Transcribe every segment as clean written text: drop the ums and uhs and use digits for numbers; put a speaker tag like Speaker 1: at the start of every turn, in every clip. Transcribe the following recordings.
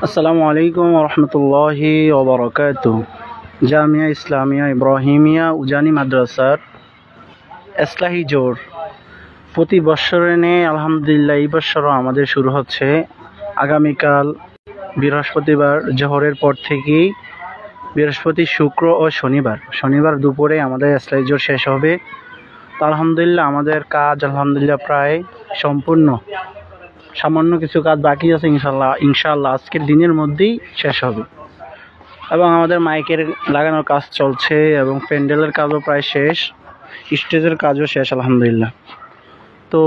Speaker 1: আসসালামু আলাইকুম রহমতুল্লাহি ওবরাকাতুহু। জামিয়া ইসলামিয়া ইব্রাহিমিয়া উজানি মাদ্রাসার এসলাহি জোর প্রতি বৎসরে নিয়ে আলহামদুলিল্লাহ এই বৎসরও আমাদের শুরু হচ্ছে। আগামীকাল বৃহস্পতিবার জোহরের পর থেকেই বৃহস্পতি, শুক্র ও শনিবার দুপুরে আমাদের এসলাহি জোর শেষ হবে। তো আলহামদুলিল্লাহ আমাদের কাজ আলহামদুলিল্লাহ প্রায় সম্পূর্ণ। সামান্য কিছু কাজ বাকি আছে, ইনশাআল্লাহ আজকের দিনের মধ্যেই শেষ হবে। এবং আমাদের মাইকের লাগানোর কাজ চলছে এবং প্যান্ডেলের কাজও প্রায় শেষ, স্টেজের কাজও শেষ আলহামদুলিল্লাহ। তো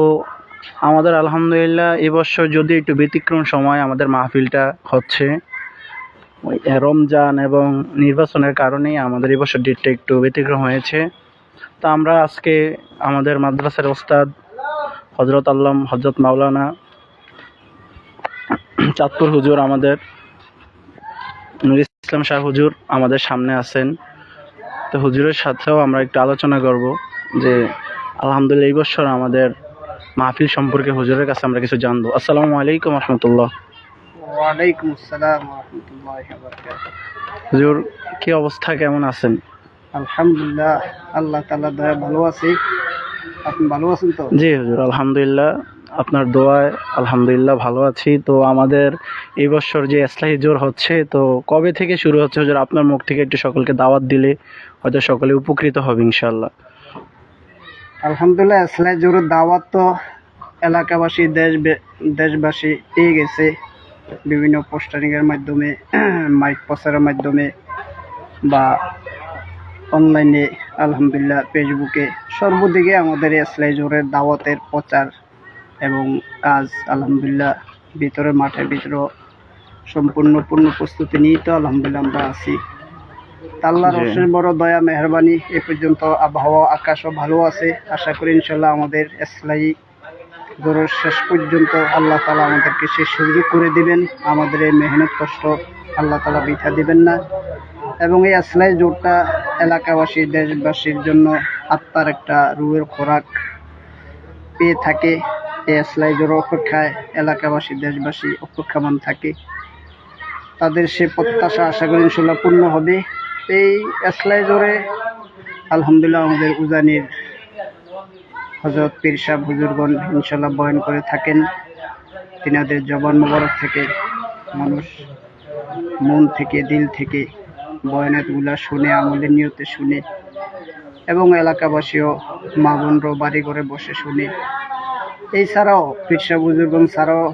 Speaker 1: আমাদের আলহামদুলিল্লাহ এবছর যদি একটু ব্যতিক্রম সময় আমাদের মাহফিলটা হচ্ছে, রমজান এবং নির্বাচনের কারণেই আমাদের এবছর ডেটটা একটু ব্যতিক্রম হয়েছে। তো আমরা আজকে আমাদের মাদ্রাসার ওস্তাদ হজরত মাওলানা চাঁদপুর হুজুর, আমাদের নুর ইসলাম শাহ হুজুর আমাদের সামনে আছেন। তো হুজুরের সাথেও আমরা একটু আলোচনা করব যে আলহামদুলিল্লাহ এই বছর আমাদের মাহফিল সম্পর্কে হুজুরের কাছে আমরা কিছু জানবো। আসসালামু আলাইকুম রহমতুল্লাহ।
Speaker 2: ওয়ালাইকুম আসসালাম ওয়া রাহমাতুল্লাহি ওয়া বারাকাতুহু।
Speaker 1: হুজুর কি অবস্থা, কেমন আছেন?
Speaker 2: আলহামদুলিল্লাহ, আল্লাহ তাআলার দয়ায় ভালো আছি। আপনি ভালো আছেন তো?
Speaker 1: জি হুজুর, আলহামদুলিল্লাহ আপনার দোয়ায় আলহামদুলিল্লাহ ভালো আছি। তো আমাদের এই বছর যে এসলাহি জোর হচ্ছে, তো কবে থেকে শুরু হচ্ছে হুজুর? আপনার মুখ থেকে একটু সকলকে দাওয়াত দিলে হয়তো সকলে উপকৃত হবে ইনশাআল্লাহ।
Speaker 2: আলহামদুলিল্লাহ, এসলাহি জোরের দাওয়াত তো এলাকাবাসী দেশবাসী পেয়ে গেছে বিভিন্ন পোস্টারিংয়ের মাধ্যমে, মাইক প্রচারের মাধ্যমে বা অনলাইনে, আলহামদুলিল্লাহ ফেসবুকে, সর্বদিকে আমাদের এসলাহি জোরের দাওয়াতের প্রচার এবং কাজ আলহামদুলিল্লাহ ভিতরে মাঠের ভিতরে সম্পূর্ণ পূর্ণ প্রস্তুতি নিয়ে তো আলহামদুলিল্লাহ আমরা আছি। আল্লাহর অশেষ বড় দয়া মেহরবানি, এ পর্যন্ত আবহাওয়া আকাশও ভালো আছে। আশা করি ইনশাল্লাহ আমাদের এসলাহি জোরের শেষ পর্যন্ত আল্লাহ তাআলা আমাদেরকে সে সুযোগ করে দিবেন। আমাদের এই মেহনত কষ্ট আল্লাহ তাআলা বৃথা দিবেন না এবং এই এসলাহি জোরটা এলাকাবাসী দেশবাসীর জন্য আত্মার একটা রুহের খোরাক পেয়ে থাকে। এই এসলাহি জোর অপেক্ষায় এলাকাবাসী দেশবাসী অপেক্ষামান থাকে, তাদের সে প্রত্যাশা আশা করি ইনশাল্লাহ পূর্ণ হবে। এই এসলাহি জোরে আলহামদুলিল্লাহ আমাদের উজানির হযরত পীর সাহেব হুজুরগণ ইনশাল্লাহ বয়ান করে থাকেন। তিনাদের জবান মোবারক থেকে মানুষ মন থেকে, দিল থেকে বয়ানাতগুলা শুনে, আমলের নিয়তে শুনে এবং এলাকাবাসীও মা বোনরাও বাড়ি ঘরে বসে শুনে। এছাড়াও পীর সাহেব হুজুরগণ ছাড়াও